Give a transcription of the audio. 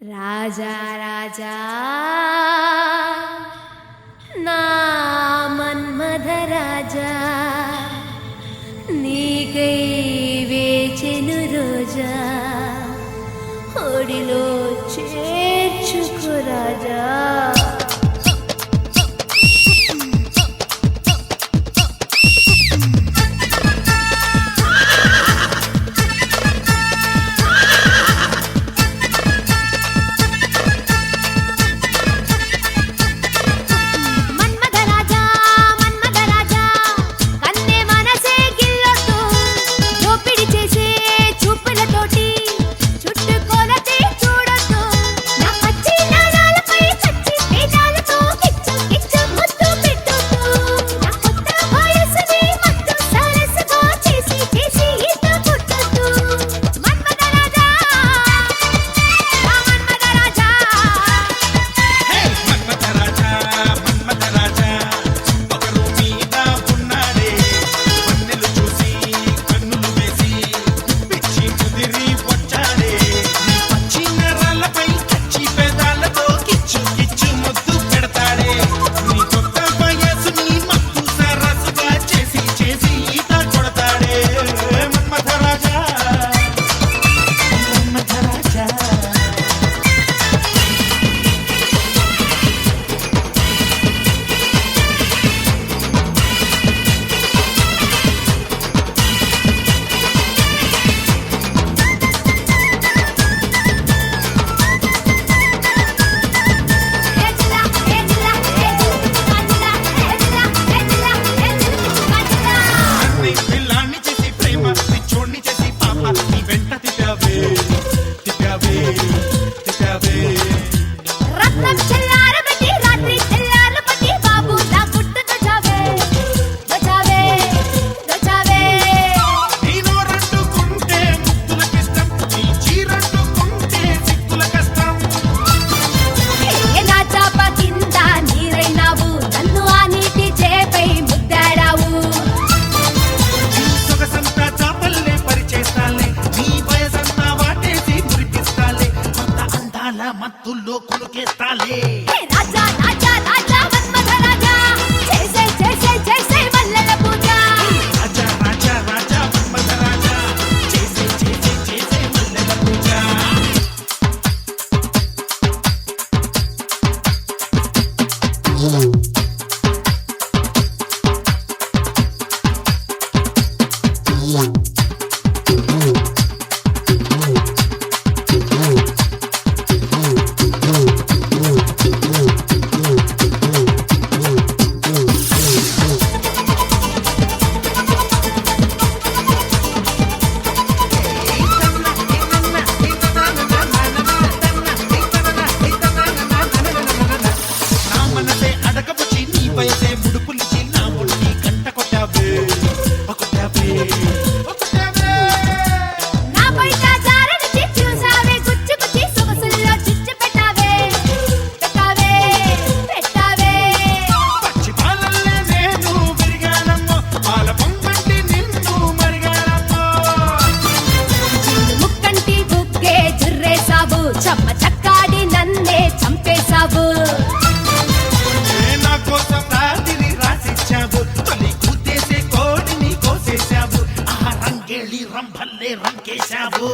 రాజా రాజా నా మన్మథ రాజా నీకై వేచెను రోజా ఒడిలో చేర్చుకు రాజా మత్తుల్లో కులుకేస్తాలే రాజా రాజా రాజా మన్మథ రాజా చేసే చేసే చేసే మల్లెల పూజ రాజా రాజా రాజా మన్మథ రాజా చేసే చేసే చేసే మల్లెల పూజ వయసే ముడుపులిచి నా ముడికి కంట కొట్టావే కొట్టావే కొట్టావే నా బయట జారని చూసావే గుచ్చి గుచ్చి సొగసుల్లో చిచ్చు పెట్టావే పెట్టావే పెట్టావే పచ్చి పాలల్లే నేను విరిగానమ్మో పాల పొంగంటి నిన్ను మరిగానమ్మో ముక్కంటి బుక్కే జుర్రేసావు చమ్మ చక్కాడి నన్నే చంపేశావు కోసం రాత్రి రాసిచ్చావు తొలి కూతేసే కోడిని కోసేశావు ఆ రంగేళి రంభల్లే రంకేశావు